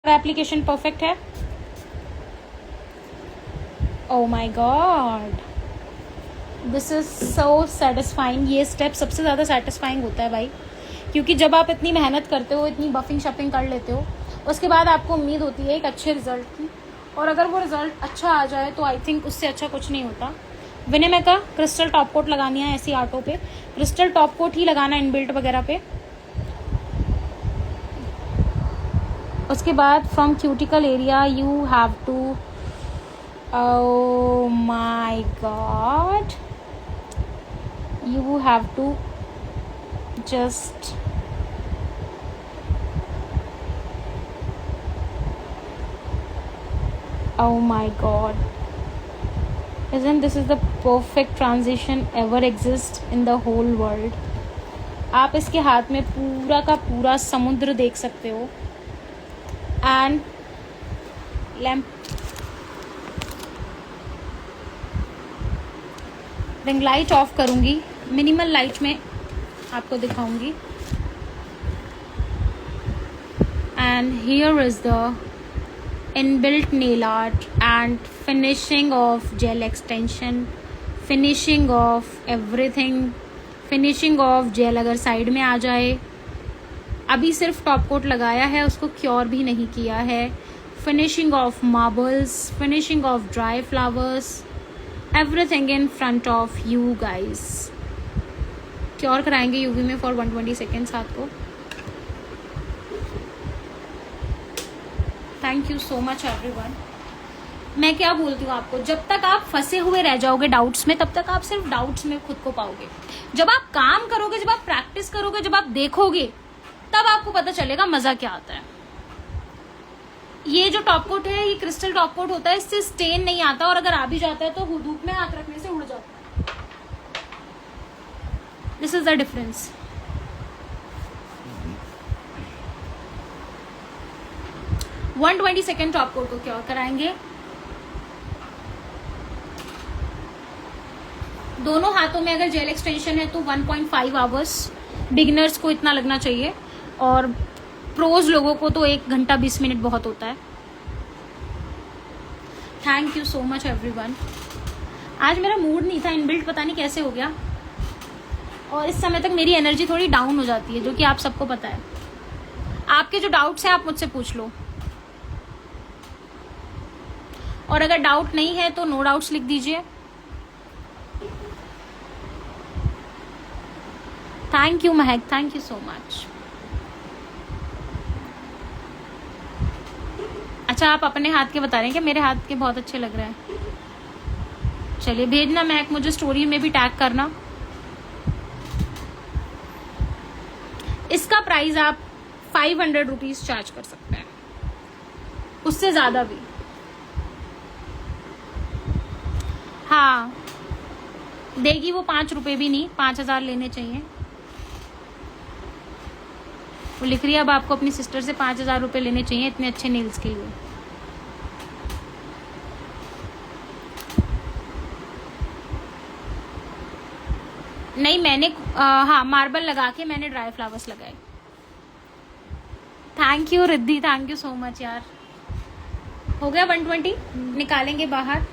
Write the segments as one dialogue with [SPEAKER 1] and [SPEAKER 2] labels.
[SPEAKER 1] Application perfect है। Oh my God, this is so satisfying. ये step सबसे ज़्यादा सेटिस्फाइंग होता है भाई, क्योंकि जब आप इतनी मेहनत करते हो, इतनी बफिंग शपिंग कर लेते हो, उसके बाद आपको उम्मीद होती है एक अच्छे रिजल्ट की, और अगर वो रिजल्ट अच्छा आ जाए तो आई थिंक उससे अच्छा कुछ नहीं होता। विनिमय का क्रिस्टल टॉप कोट लगानी है ऐसी auto pay, crystal top coat ही लगाना इनबिल्ट वगैरह पे। उसके बाद from cuticle area you have to, oh my god, you have to just oh my god, isn't this is the perfect transition ever exist in the whole world। आप इसके हाथ में पूरा का पूरा समुद्र देख सकते हो। And lamp ring light off करूंगी, मिनिमल लाइट में आपको दिखाऊंगी। And here is the inbuilt nail art and finishing of gel extension, finishing of everything, finishing of gel अगर साइड में आ जाए। अभी सिर्फ टॉप कोट लगाया है, उसको क्योर भी नहीं किया है। Finishing of marbles, finishing of dry flowers, everything in front of you guys. Cure कराएंगे यूवी में फॉर 120 सेकेंड्स हाथ को। Thank you so much everyone. मैं क्या बोलती हूँ आपको, जब तक आप फंसे हुए रह जाओगे डाउट्स में, तब तक आप सिर्फ डाउट्स में खुद को पाओगे। जब आप काम करोगे, जब आप प्रैक्टिस करोगे, जब आप देखोगे, तब आपको पता चलेगा मजा क्या आता है। ये जो टॉप कोट है, ये क्रिस्टल टॉप कोट होता है, इससे स्टेन नहीं आता, और अगर आ भी जाता है तो धूप में हाथ रखने से उड़ जाता है। This is the difference. One 120 second top coat को क्या कराएंगे। दोनों हाथों में अगर जेल एक्सटेंशन है तो 1.5 आवर्स बिगिनर्स को इतना लगना चाहिए, और प्रोज लोगों को तो 1 घंटा 20 मिनट बहुत होता है। Thank you so much everyone. आज मेरा मूड नहीं था, इनबिल्ट पता नहीं कैसे हो गया, और इस समय तक मेरी एनर्जी थोड़ी डाउन हो जाती है, जो कि आप सबको पता है। आपके जो डाउट्स हैं आप मुझसे पूछ लो, और अगर डाउट नहीं है तो नो डाउट्स लिख दीजिए। Thank you Mahak, thank you so much. अच्छा, आप अपने हाथ के बता रहे हैं कि मेरे हाथ के बहुत अच्छे लग रहे हैं। चलिए भेजना महक, मुझे स्टोरी में भी टैग करना। इसका प्राइस आप 500 रुपीज चार्ज कर सकते हैं, उससे ज्यादा भी। हाँ देगी वो 5 रुपए भी नहीं, 5000 लेने चाहिए। वो लिख रही है अब आपको अपनी सिस्टर से 5000 रुपए लेने चाहिए इतने अच्छे नेल्स के लिए। नहीं मैंने हाँ मार्बल लगा के मैंने ड्राई फ्लावर्स लगाए। Thank you Riddhi, thank you so much यार। हो गया 120, निकालेंगे बाहर।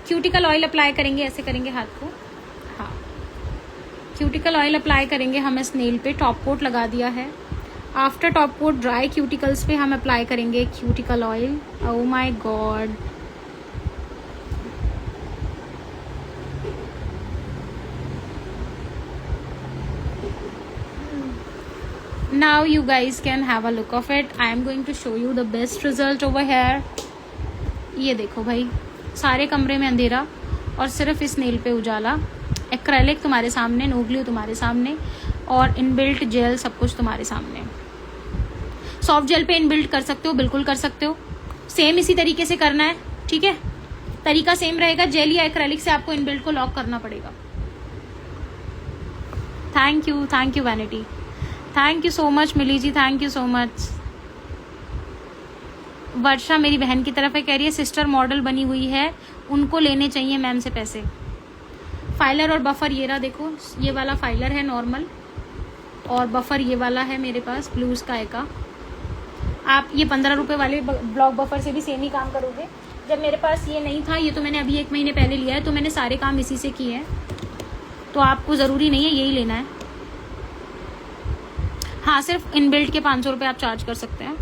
[SPEAKER 1] क्यूटिकल ऑयल अप्लाई करेंगे, ऐसे करेंगे हाथ को। हाँ क्यूटिकल ऑयल अप्लाई करेंगे हम इस नेल पे। टॉप कोट लगा दिया है। After top coat dry cuticles पे हम अप्लाई करेंगे cuticle oil. Oh my god, now you guys can have a look of it. I am going to show you the best result over here। ये देखो भाई, सारे कमरे में अंधेरा और सिर्फ इस नेल पे उजाला। एक्रेलिक तुम्हारे सामने, नो ग्लू तुम्हारे सामने, और इनबिल्ट जेल सब कुछ तुम्हारे सामने। सॉफ्ट जेल पे इनबिल्ट कर सकते हो, बिल्कुल कर सकते हो। सेम इसी तरीके से करना है, ठीक है, तरीका सेम रहेगा। जेल या एक्रेलिक से आपको इनबिल्ट को लॉक करना पड़ेगा। Thank you Vanity, thank you so much Mili ji, thank you so much. Varsha मेरी बहन की तरफ है, कह रही है सिस्टर मॉडल बनी हुई है, उनको लेने चाहिए मैम से पैसे। फाइलर और बफर ये रहा, देखो ये वाला फाइलर है नॉर्मल, और बफर ये वाला है मेरे पास ब्लू स्काई का। आप ये 15 रुपये वाले ब्लॉक बफर से भी सेम ही काम करोगे। जब मेरे पास ये नहीं था, ये तो मैंने अभी 1 महीने पहले लिया है, तो मैंने सारे काम इसी से किए हैं, तो आपको ज़रूरी नहीं है यही लेना है। हाँ, सिर्फ इनबिल्ट के 500 रुपये आप चार्ज कर सकते हैं।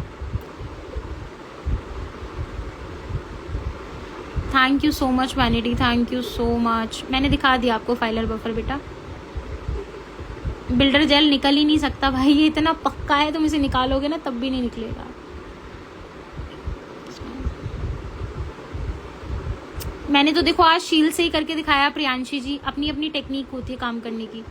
[SPEAKER 1] Thank you so much vanity, thank you so much. मैंने दिखा दिया आपको फाइलर बफर बेटा। बिल्डर जेल निकल ही नहीं सकता भाई, ये इतना पक्का है, तुम इसे निकालोगे ना तब भी नहीं निकलेगा। मैंने तो देखो आज शील से ही करके दिखाया प्रियांशी जी, अपनी अपनी टेक्निक होती है काम करने की।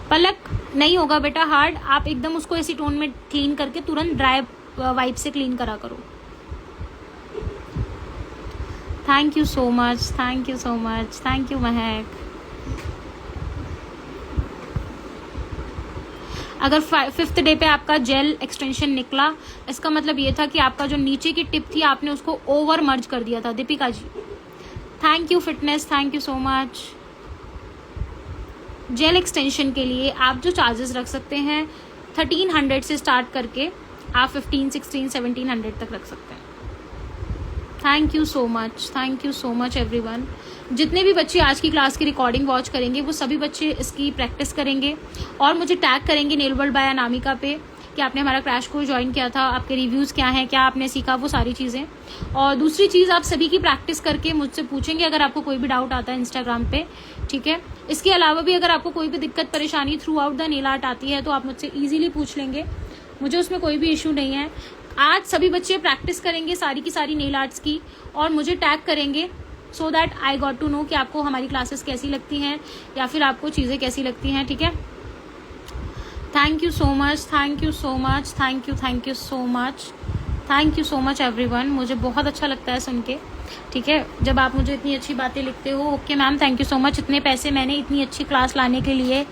[SPEAKER 1] पलक नहीं होगा बेटा हार्ड, आप एकदम उसको एसीटोन में क्लीन करके तुरंत ड्राई वाइप से क्लीन करा करो। Thank you so much, thank you so much, thank you महक। अगर 5th डे पे आपका जेल एक्सटेंशन निकला, इसका मतलब ये था कि आपका जो नीचे की टिप थी आपने उसको ओवर मर्ज कर दिया था। Deepika ji thank you fitness, thank you so much. Gel extension के लिए आप जो चार्जेस रख सकते हैं 1300 से स्टार्ट करके आप 15, 16, 1700 तक रख सकते हैं। Thank you so much, thank you so much everyone. जितने भी बच्चे आज की क्लास की रिकॉर्डिंग वॉच करेंगे वो सभी बच्चे इसकी प्रैक्टिस करेंगे और मुझे टैग करेंगे नेल वर्ल्ड बाय अनामिका पे कि आपने हमारा क्रैश कोर्स ज्वाइन किया था, आपके रिव्यूज़ क्या हैं, क्या आपने सीखा, वो सारी चीज़ें। और दूसरी चीज़, आप सभी की प्रैक्टिस करके मुझसे पूछेंगे अगर आपको कोई भी डाउट आता है इंस्टाग्राम पे, ठीक है। इसके अलावा भी अगर आपको कोई भी दिक्कत परेशानी through out the nail art आती है तो आप मुझसे ईजिली पूछ लेंगे, मुझे उसमें कोई भी इशू नहीं है। आज सभी बच्चे प्रैक्टिस करेंगे सारी की सारी नेल आर्ट्स की और मुझे टैग करेंगे so that I got to know कि आपको हमारी क्लासेस कैसी लगती हैं या फिर आपको चीज़ें कैसी लगती हैं, ठीक है। Thank you so much, thank you so much, thank you so much, thank you so much everyone. मुझे बहुत अच्छा लगता है सुन के, ठीक है, जब आप मुझे इतनी अच्छी बातें लिखते हो। Okay ma'am, thank you so much. इतने पैसे मैंने इतनी अच्छी क्लास लाने के लिए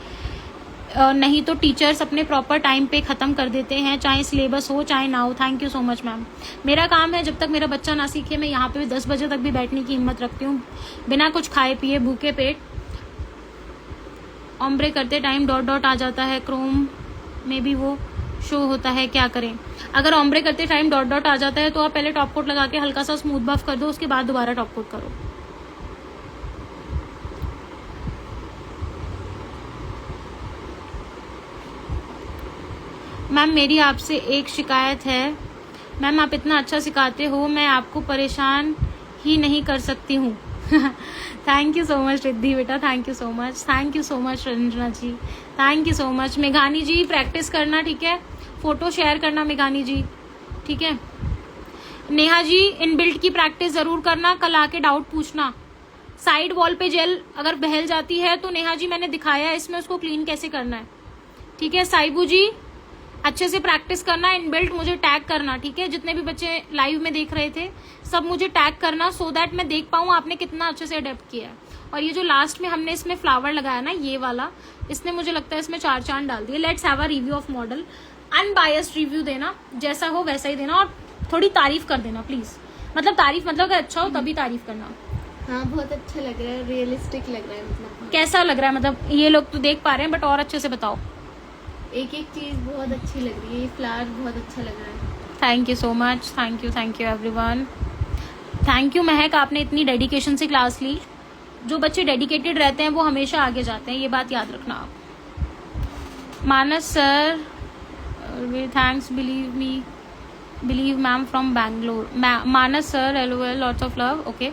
[SPEAKER 1] नहीं तो टीचर्स अपने प्रॉपर टाइम पे ख़त्म कर देते हैं, चाहे सिलेबस हो चाहे ना हो। Thank you so much ma'am. मेरा काम है जब तक मेरा बच्चा ना सीखे, मैं यहाँ पे 10 बजे तक भी बैठने की हिम्मत रखती हूँ बिना कुछ खाए पिए भूखे पेट। ओम्ब्रे करते टाइम डॉट डॉट आ जाता है, क्रोम में भी वो शो होता है, क्या करें। अगर ओम्ब्रे करते टाइम डॉट डॉट आ जाता है तो आप पहले टॉप कोट लगा के हल्का सा स्मूथ बफ कर दो, उसके बाद दोबारा टॉप कोट करो। मैम मेरी आपसे एक शिकायत है, मैम आप इतना अच्छा सिखाते हो, मैं आपको परेशान ही नहीं कर सकती हूँ। Thank you so much Riddhi बेटा, thank you so much, thank you so much Ranjana ji, thank you so much. मेघानी जी प्रैक्टिस करना, ठीक है, फोटो शेयर करना मेघानी जी, ठीक है। नेहा जी इनबिल्ट की प्रैक्टिस जरूर करना, कल आके डाउट पूछना। साइड वॉल पे जेल अगर बहल जाती है तो नेहा जी मैंने दिखाया है इसमें उसको क्लीन कैसे करना है, ठीक है। साइबू जी अच्छे से प्रैक्टिस करना, इनबिल्ट मुझे टैग करना, ठीक है। जितने भी बच्चे लाइव में देख रहे थे सब मुझे टैग करना सो दैट मैं देख पाऊँ आपने कितना अच्छे से अडेप्ट किया है। और ये जो लास्ट में हमने इसमें फ्लावर लगाया ना, ये वाला, इसने मुझे लगता है इसमें 4 चांद डाल दिए। Let's have a review of model, unbiased review देना, जैसा हो वैसा ही देना और थोड़ी तारीफ कर देना प्लीज। मतलब तारीफ मतलब अगर अच्छा हो तभी तारीफ करना।
[SPEAKER 2] हाँ बहुत अच्छा लग रहा है, रियलिस्टिक लग रहा है। मतलब
[SPEAKER 1] कैसा लग रहा है, मतलब ये लोग तो देख पा रहे हैं बट और अच्छे से बताओ।
[SPEAKER 2] एक एक चीज बहुत अच्छी लग रही है, ये फ्लावर बहुत अच्छा लग रहा है।
[SPEAKER 1] Thank you so much, thank you everyone. Thank you महक, आपने इतनी डेडिकेशन से क्लास ली। जो बच्चे डेडिकेटेड रहते हैं वो हमेशा आगे जाते हैं, ये बात याद रखना आप। Manas sir thanks, believe ma'am from Bangalore. Manas sir LOL, lots of love, okay.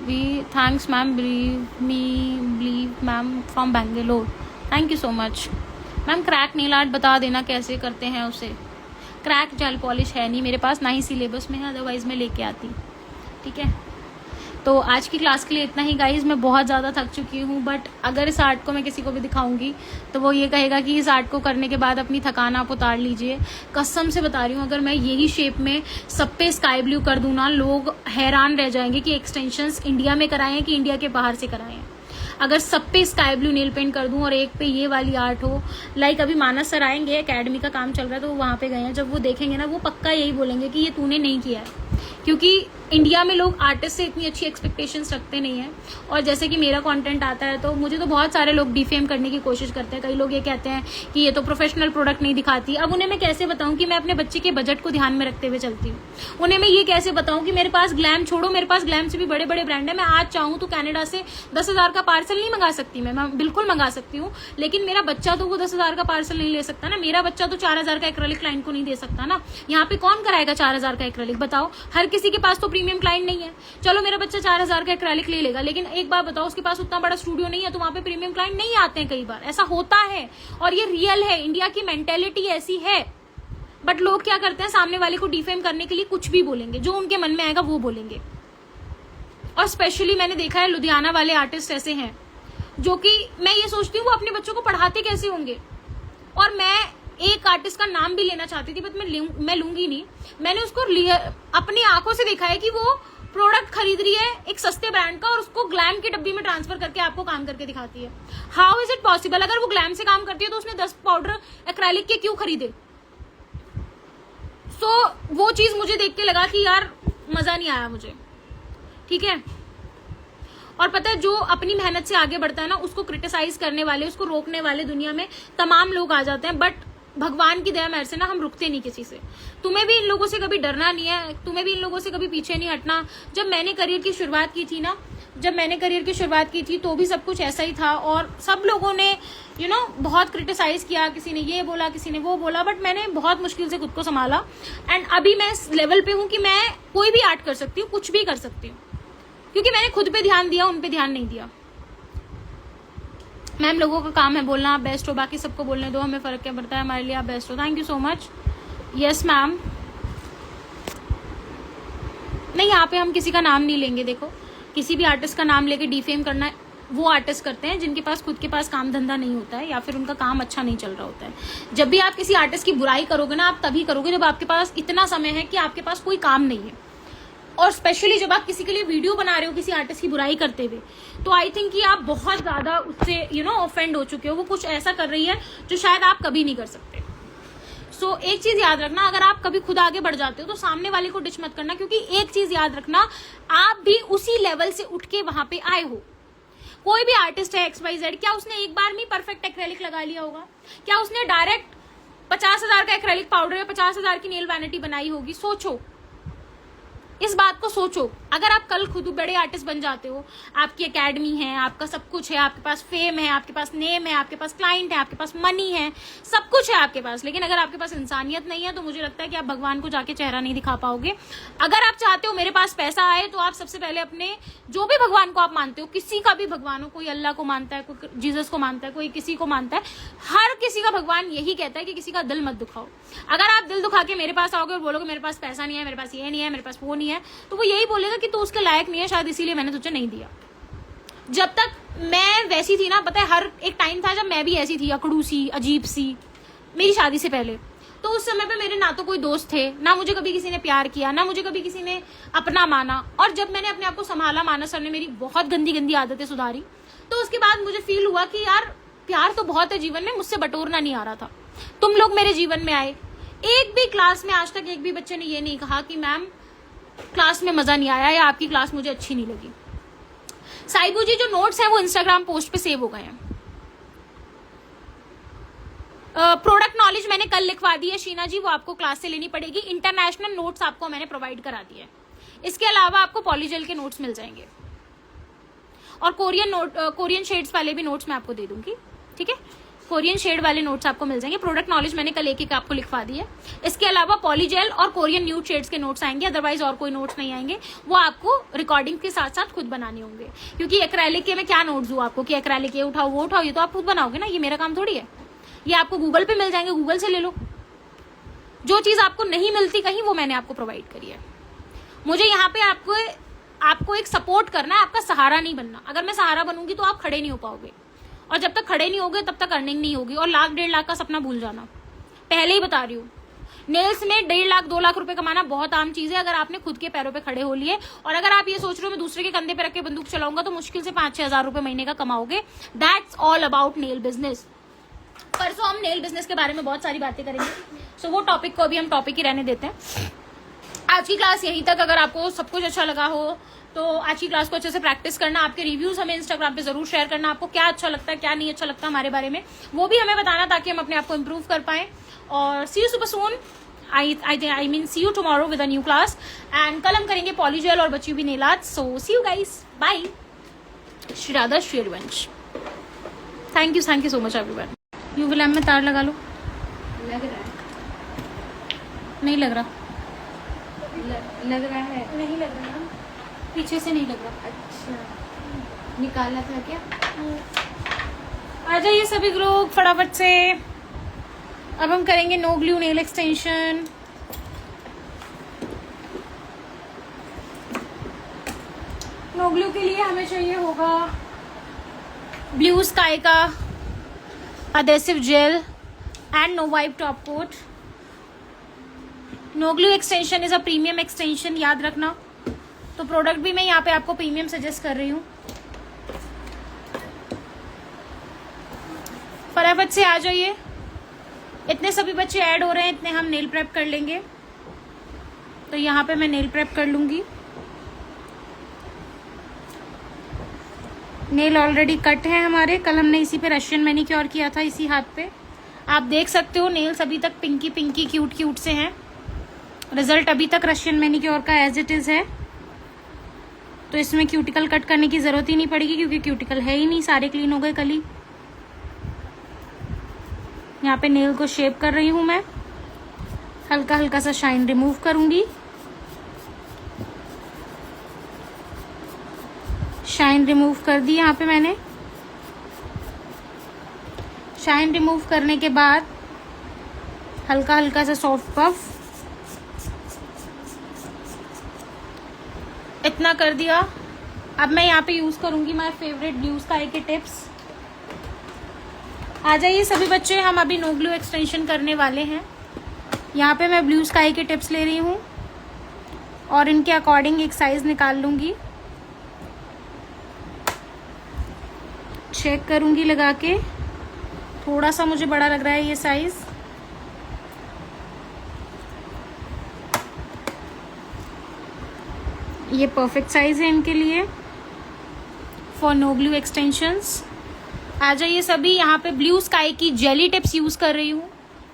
[SPEAKER 1] We thanks ma'am, believe ma'am from Bangalore, thank you so much. Ma'am crack nail art बता देना कैसे करते हैं उसे। क्रैक जेल पॉलिश है नहीं मेरे पास, ना ही सिलेबस में है, अदरवाइज मैं लेके आती, ठीक है। तो आज की क्लास के लिए इतना ही गाइज। मैं बहुत ज़्यादा थक चुकी हूँ, बट अगर इस आर्ट को मैं किसी को भी दिखाऊंगी तो वो ये कहेगा कि इस आर्ट को करने के बाद अपनी थकान आप उतार लीजिए। कसम से बता रही हूँ, अगर मैं यही शेप में सब पे स्काई ब्लू कर दूँ ना, लोग हैरान रह जाएंगे कि एक्सटेंशंस इंडिया में कराए हैं कि इंडिया के बाहर से कराए हैं। अगर सब पे स्काई ब्लू नेल पेंट कर दूं और एक पे ये वाली आर्ट हो, लाइक अभी मानस सर आएंगे, एकेडमी का काम चल रहा है तो वो वहाँ पे गए हैं, जब वो देखेंगे ना वो पक्का यही बोलेंगे कि ये तूने नहीं किया है, क्योंकि इंडिया में लोग आर्टिस्ट से इतनी अच्छी एक्सपेक्टेशंस रखते नहीं है। और जैसे कि मेरा कंटेंट आता है तो मुझे तो बहुत सारे लोग डिफेम करने की कोशिश करते हैं। कई लोग ये कहते हैं कि ये तो प्रोफेशनल प्रोडक्ट नहीं दिखाती। अब उन्हें मैं कैसे बताऊं कि मैं अपने बच्चे के बजट को ध्यान में रखते हुए चलती हूँ। उन्हें मैं ये कैसे बताऊं कि मेरे पास ग्लैम छोड़ो, मेरे पास ग्लैम से भी बड़े बड़े ब्रांड है। मैं आज चाहूँ तो कनाडा से 10,000 का पार्सल नहीं मंगा सकती, मैं बिल्कुल मंगा सकती हूँ, लेकिन मेरा बच्चा तो वो 10,000 का पार्सल नहीं ले सकता ना। मेरा बच्चा तो 4,000 का एक्रेलिक क्लाइंट को नहीं दे सकता ना। यहाँ पे कौन कराएगा 4,000 का एक्रेलिक? बताओ, हर किसी के पास तो प्रीमियम क्लाइंट नहीं है। चलो मेरा बच्चा 4,000 का एक्रेलिक ले लेगा, लेकिन एक बार बताओ उसके पास उतना बड़ा स्टूडियो नहीं है, तो वहां पे प्रीमियम क्लाइंट नहीं आते हैं। कई बार ऐसा होता है और ये रियल है, इंडिया की मेंटेलिटी ऐसी है। बट लोग क्या करते हैं, सामने वाले को डिफेम करने के लिए कुछ भी बोलेंगे, जो उनके मन में आएगा वो बोलेंगे। और स्पेशली मैंने देखा है लुधियाना वाले आर्टिस्ट ऐसे हैं जो कि मैं ये सोचती हूँ वो अपने बच्चों को पढ़ाते कैसे होंगे। और मैं एक आर्टिस्ट का नाम भी लेना चाहती थी, बट मैं लूंगी नहीं। मैंने उसको अपनी आंखों से देखा है कि वो प्रोडक्ट खरीद रही है एक सस्ते ब्रांड का और उसको ग्लैम की डब्बी में ट्रांसफर करके आपको काम करके दिखाती है। How is it possible? अगर वो ग्लैम से काम करती है तो उसने 10 पाउडर एक्रेलिक के क्यों खरीदे? वो चीज मुझे देख के लगा कि यार मजा नहीं आया मुझे, ठीक है। और पता है, जो अपनी मेहनत से आगे बढ़ता है ना, उसको क्रिटिसाइज करने वाले, उसको रोकने वाले दुनिया में तमाम लोग आ जाते हैं। बट भगवान की दया मेहर से ना हम रुकते नहीं किसी से। तुम्हें भी इन लोगों से कभी डरना नहीं है, तुम्हें भी इन लोगों से कभी पीछे नहीं हटना। जब मैंने करियर की शुरुआत की थी तो भी सब कुछ ऐसा ही था और सब लोगों ने बहुत क्रिटिसाइज किया। किसी ने ये बोला, किसी ने वो बोला, बट मैंने बहुत मुश्किल से खुद को संभाला। एंड अभी मैं इस लेवल पे हूं कि मैं कोई भी आर्ट कर सकती हूँ, कुछ भी कर सकती हूँ, क्योंकि मैंने खुद पे ध्यान दिया, उन पे ध्यान नहीं दिया। मैम, लोगों का काम है बोलना आप बेस्ट हो, बाकी सबको बोलने दो, हमें फर्क क्या पड़ता है, हमारे लिए आप बेस्ट हो। Thank you so much. Yes ma'am. नहीं, यहाँ पे हम किसी का नाम नहीं लेंगे। देखो, किसी भी आर्टिस्ट का नाम लेके डिफेम करना वो आर्टिस्ट करते हैं जिनके पास खुद के पास काम धंधा नहीं होता है या फिर उनका काम अच्छा नहीं चल रहा होता है। जब भी आप किसी आर्टिस्ट की बुराई करोगे ना, आप तभी करोगे जब आपके पास इतना समय है कि आपके पास कोई काम नहीं है। और स्पेशली जब आप किसी के लिए वीडियो बना रहे हो किसी आर्टिस्ट की बुराई करते हुए, तो आई थिंक कि आप बहुत ज्यादा उससे ऑफेंड हो चुके हो। वो कुछ ऐसा कर रही है जो शायद आप कभी नहीं कर सकते। सो एक चीज याद रखना, अगर आप कभी खुद आगे बढ़ जाते हो तो सामने वाले को डिच मत करना, क्योंकि एक चीज याद रखना, आप भी उसी लेवल से उठ के वहां पे आए हो। कोई भी आर्टिस्ट है XYZ, क्या उसने एक बार में परफेक्ट एक्रेलिक लगा लिया होगा? क्या उसने डायरेक्ट 50,000 का एक्रेलिक पाउडर या 50,000 की नेल वैनिटी बनाई होगी? सोचो, इस बात को सोचो। अगर आप कल खुद बड़े आर्टिस्ट बन जाते हो, आपकी एकेडमी है, आपका सब कुछ है, आपके पास फेम है, आपके पास नेम है, आपके पास क्लाइंट है, आपके पास मनी है, सब कुछ है आपके पास, लेकिन अगर आपके पास इंसानियत नहीं है तो मुझे लगता है कि आप भगवान को जाके चेहरा नहीं दिखा पाओगे। अगर आप चाहते हो मेरे पास पैसा आए, तो आप सबसे पहले अपने जो भी भगवान को आप मानते हो, किसी का भी भगवान हो, कोई अल्लाह को मानता है, कोई जीसस को मानता है, कोई किसी को मानता है, हर किसी का भगवान यही कहता है कि किसी का दिल मत दुखाओ। अगर आप दिल दुखा के मेरे पास आओगे और बोलोगे मेरे पास पैसा नहीं है, मेरे पास ये नहीं है, मेरे पास वो नहीं है, तो वो यही बोलेगा कि तू उसके लायक नहीं है, शायद इसीलिए मैंने तुझे नहीं दिया। जब तक मैं वैसी थी ना, पता है, हर एक टाइम था जब मैं भी ऐसी थी, अकड़ू सी, अजीब सी, मेरी शादी से पहले। तो उस समय पे मेरे ना तो कोई दोस्त थे, ना मुझे कभी किसी ने प्यार किया, ना मुझे कभी किसी ने अपना माना। और जब मैंने अपने आप को संभाला, मानस सर ने मेरी बहुत गंदी गंदी आदतें सुधारी, तो उसके बाद मुझे फील हुआ कि यार प्यार तो बहुत है जीवन में, मुझसे बटोरना नहीं आ रहा था। तुम लोग मेरे जीवन में आए। एक भी क्लास में आज तक एक भी बच्चे ने ये नहीं कहा कि मैम क्लास में मजा नहीं आया या आपकी क्लास मुझे अच्छी नहीं लगी। साइबू जी, जो नोट्स हैं वो इंस्टाग्राम पोस्ट पे सेव हो गए हैं। प्रोडक्ट नॉलेज मैंने कल लिखवा दी है शीना जी, वो आपको क्लास से लेनी पड़ेगी। इंटरनेशनल नोट्स आपको मैंने प्रोवाइड करा दिए हैं। इसके अलावा आपको पॉलीजेल के नोट्स मिल जाएंगे और कोरियन शेड्स वाले भी नोट्स मैं आपको दे दूंगी, ठीक है। कोरियन शेड वाले नोट्स आपको मिल जाएंगे। प्रोडक्ट नॉलेज मैंने कल एक आपको लिखवा दी है। इसके अलावा पॉलीजेल और कोरियन न्यूड शेड्स के नोट्स आएंगे, अदरवाइज और कोई नोट्स नहीं आएंगे। वो आपको रिकॉर्डिंग के साथ साथ खुद बनाने होंगे, क्योंकि एक्रेलिक के मैं क्या नोट्स दूं आपको कि एक्रेलिक ये उठाओ वो उठाओ, ये तो आप खुद बनाओगे ना, ये मेरा काम थोड़ी है। ये आपको गूगल पे मिल जाएंगे, गूगल से ले लो। जो चीज आपको नहीं मिलती कहीं, वो मैंने आपको प्रोवाइड करी है। मुझे यहाँ पे आपको एक सपोर्ट करना है, आपका सहारा नहीं बनना। अगर मैं सहारा बनूंगी तो आप खड़े नहीं हो पाओगे, और जब तक खड़े नहीं होगे तब तक अर्निंग नहीं होगी। और 1,00,000 1.5 लाख का सपना भूल जाना, पहले ही बता रही हूँ। नेल्स में 1.5 लाख 2 लाख रुपए कमाना बहुत आम चीज है, अगर आपने खुद के पैरों पे खड़े हो लिए। और अगर आप ये सोच रहे हो मैं दूसरे के कंधे पे रख के बंदूक चलाऊंगा, तो मुश्किल से 5-6 हजार रुपए महीने का कमाओगे। That's all about nail business. परसों हम नेल बिजनेस के बारे में बहुत सारी बातें करेंगे, सो वो टॉपिक को अभी हम टॉपिक ही रहने देते हैं। आज की क्लास यहीं तक। अगर आपको सब कुछ अच्छा लगा हो तो आज की क्लास को अच्छे से प्रैक्टिस करना। आपके रिव्यूज हमें इंस्टाग्राम पे जरूर शेयर करना। आपको क्या अच्छा लगता है, क्या नहीं अच्छा लगता हमारे बारे में, वो भी हमें बताना, ताकि हम अपने आप को इम्प्रूव कर पाए। और see you super soon. I mean see you tomorrow with a new class। and कल हम करेंगे पॉलीजेल और बच्ची भी nail art. so see you guys, bye। Shri Radha Shri Harivansh. Thank you so much everyone. UV lamp में तार लगा लो।
[SPEAKER 2] लग रहा है,
[SPEAKER 1] नहीं लग रहा,
[SPEAKER 2] लग रहा है,
[SPEAKER 1] नहीं लग रहा, पीछे से नहीं लग रहा।
[SPEAKER 2] अच्छा निकाला था क्या?
[SPEAKER 1] आ जाइए सभी लोग फटाफट से। अब हम करेंगे no glue nail extension. No glue के लिए हमें चाहिए होगा ब्लू स्काई का adhesive gel and no wipe top coat. No glue extension is a premium extension, याद रखना। तो प्रोडक्ट भी मैं यहाँ पे आपको प्रीमियम सजेस्ट कर रही हूँ। फटाफट से आ जाइए। इतने सभी बच्चे ऐड हो रहे हैं, इतने हम नेल प्रेप कर लेंगे। तो यहाँ पे मैं नेल प्रेप कर लूंगी। नेल ऑलरेडी कट है हमारे। कल हमने इसी पे रशियन मैनिक्योर किया था, इसी हाथ पे। आप देख सकते हो नेल्स अभी तक पिंकी पिंकी क्यूट क्यूट से हैं। रिजल्ट अभी तक रशियन मैनिक्योर का एज इट इज है। तो इसमें क्यूटिकल कट करने की जरूरत ही नहीं पड़ेगी, क्योंकि क्यूटिकल है ही नहीं, सारे क्लीन हो गए कल ही। यहाँ पे नेल को शेप कर रही हूं मैं। हल्का हल्का सा शाइन रिमूव करूंगी। शाइन रिमूव कर दी यहाँ पे मैंने। शाइन रिमूव करने के बाद हल्का हल्का सा सॉफ्ट पफ, इतना कर दिया। अब मैं यहाँ पे यूज करूंगी माय फेवरेट ब्लू स्काई के टिप्स। आ जाइए सभी बच्चे, हम अभी नो ग्लू एक्सटेंशन करने वाले हैं। यहाँ पे मैं ब्लू स्काई के टिप्स ले रही हूँ और इनके अकॉर्डिंग एक साइज निकाल लूंगी। चेक करूंगी लगा के, थोड़ा सा मुझे बड़ा लग रहा है ये साइज। ये परफेक्ट साइज है इनके लिए फॉर नो ग्लू एक्सटेंशंस। आ जाइए सभी। यहाँ पे ब्लू स्काई की जेली टिप्स यूज कर रही हूँ।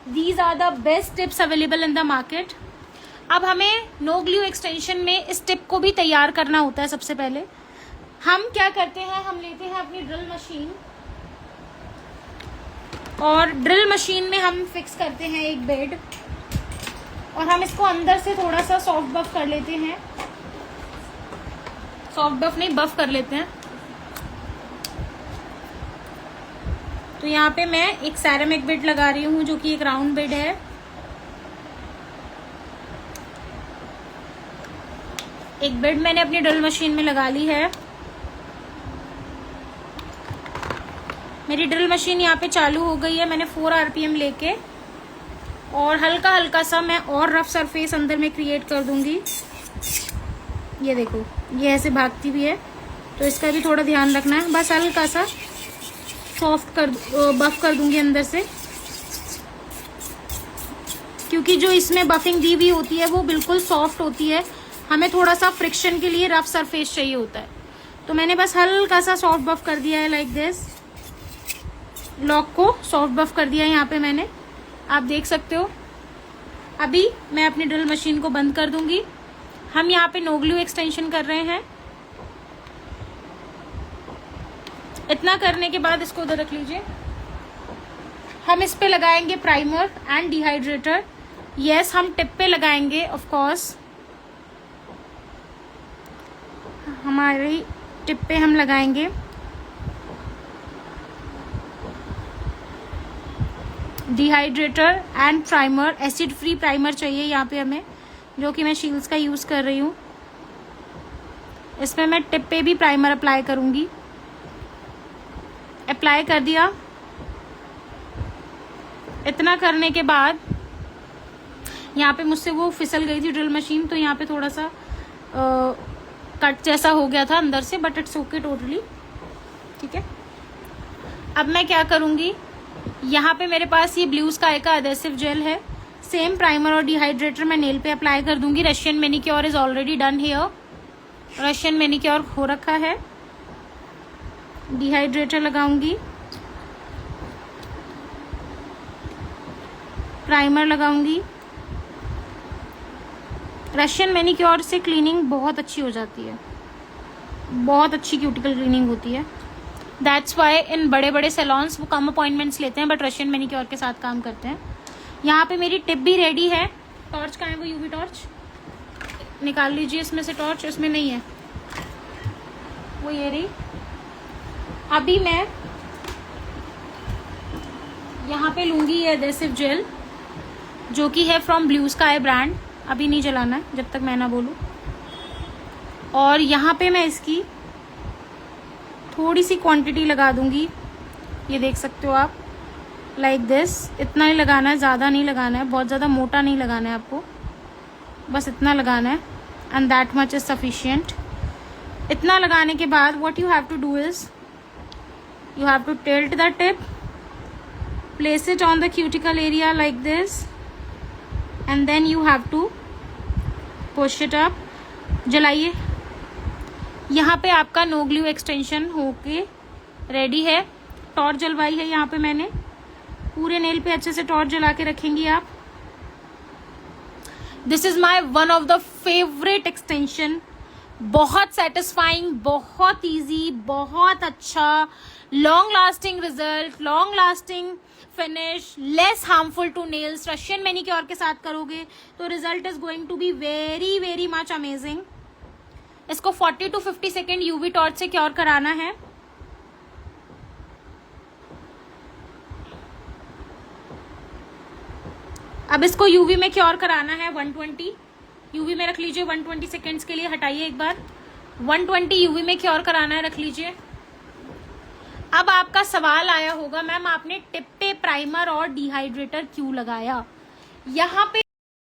[SPEAKER 1] These are the best tips available in the market. अब हमें नो ग्लू एक्सटेंशन में इस टिप को भी तैयार करना होता है। सबसे पहले हम क्या करते हैं, हम लेते हैं अपनी ड्रिल मशीन और ड्रिल मशीन में हम फिक्स करते हैं एक बेड, और हम इसको अंदर से थोड़ा सा सॉफ्ट बफ कर लेते हैं। सॉफ्ट बफ नहीं, बफ कर लेते हैं। तो यहाँ पे मैं एक सैरामिक बेड लगा रही हूँ, जो कि एक राउंड बेड है। एक बेड मैंने अपनी ड्रिल मशीन में लगा ली है। मेरी ड्रिल मशीन यहाँ पे चालू हो गई है। मैंने 4 RPM लेके और हल्का हल्का सा मैं और रफ सरफेस अंदर में क्रिएट कर दूंगी। ये देखो, ये ऐसे भागती भी है, तो इसका भी थोड़ा ध्यान रखना है। बस हल्का सा सॉफ्ट कर बफ कर दूंगी अंदर से, क्योंकि जो इसमें बफिंग दी हुई होती है वो बिल्कुल सॉफ्ट होती है। हमें थोड़ा सा फ्रिक्शन के लिए रफ सरफेस चाहिए होता है। तो मैंने बस हल्का सा सॉफ्ट बफ कर दिया है, लाइक दिस। लॉक को सॉफ्ट बफ कर दिया है यहाँ पे मैंने, आप देख सकते हो। अभी मैं अपनी ड्रिल मशीन को बंद कर दूंगी। हम यहाँ पे नो ग्लू एक्सटेंशन कर रहे हैं। इतना करने के बाद इसको उधर रख लीजिए। हम इस पे लगाएंगे प्राइमर एंड डिहाइड्रेटर। यस, हम टिप पे लगाएंगे ऑफ कोर्स। हमारी टिप पे हम लगाएंगे dehydrator and primer. Acid free primer चाहिए यहाँ पे हमें, जो कि मैं शील्ड्स का यूज कर रही हूँ। इसमें मैं टिप पे भी प्राइमर अप्लाई करूंगी। अप्लाई कर दिया। इतना करने के बाद यहाँ पे मुझसे वो फिसल गई थी ड्रिल मशीन, तो यहाँ पे थोड़ा सा कट जैसा हो गया था अंदर से, बट इट्स ओके टोटली, ठीक है। अब मैं क्या करूंगी, यहाँ पे मेरे पास ये ब्लू स्काई का एडेसिव जेल है। सेम प्राइमर और डिहाइड्रेटर मैं नेल पे अप्लाई कर दूंगी। Russian manicure is already done here, Russian manicure हो रखा है। डिहाइड्रेटर लगाऊंगी, प्राइमर लगाऊंगी। रशियन मैनिक्योर से क्लीनिंग बहुत अच्छी हो जाती है, बहुत अच्छी क्यूटिकल क्लीनिंग होती है। दैट्स वाई इन बड़े बड़े सैलॉन्स वो कम अपॉइंटमेंट्स लेते हैं, बट रशियन मैनिक्योर के साथ काम करते हैं। यहाँ पे मेरी टिप भी रेडी है। टॉर्च कहाँ है? वो यूवी टॉर्च निकाल लीजिए इसमें से। टॉर्च इसमें नहीं है, वो ये रही। अभी मैं यहाँ पे लूंगी ये एडेसिव जेल, जो कि है फ्रॉम ब्लू स्काई ब्रांड। अभी नहीं जलाना है जब तक मैं ना बोलूँ। और यहाँ पे मैं इसकी थोड़ी सी क्वांटिटी लगा दूंगी, ये देख सकते हो आप, लाइक दिस। इतना ही लगाना है, ज़्यादा नहीं लगाना है, बहुत ज़्यादा मोटा नहीं लगाना है आपको, बस इतना लगाना है। And that much is sufficient. इतना लगाने के बाद what you have to do is you have to tilt the tip, place it on the cuticle area like this, and then you have to push it up. जलाइए। यहाँ पे आपका no glue extension होके ready है। Torch जलवाई है यहाँ पे मैंने, पूरे नेल पे अच्छे से टॉर्च जला के रखेंगी आप। This is my one of the favourite extension. बहुत सेटिस्फाइंग, बहुत इजी, बहुत अच्छा, long lasting result, long lasting finish, less harmful to nails. Russian manicure के साथ करोगे तो result is going to be very very much amazing. इसको 40 to 50 second UV torch से क्योर कराना है। अब इसको यूवी में क्योर कराना है 120 यूवी में रख लीजिए 120 सेकेंड्स के लिए। हटाइए एक बार, 120 यूवी में क्योर कराना है, रख लीजिए। अब आपका सवाल आया होगा, मैम आपने टिप पे प्राइमर और डिहाइड्रेटर क्यों लगाया? यहाँ पे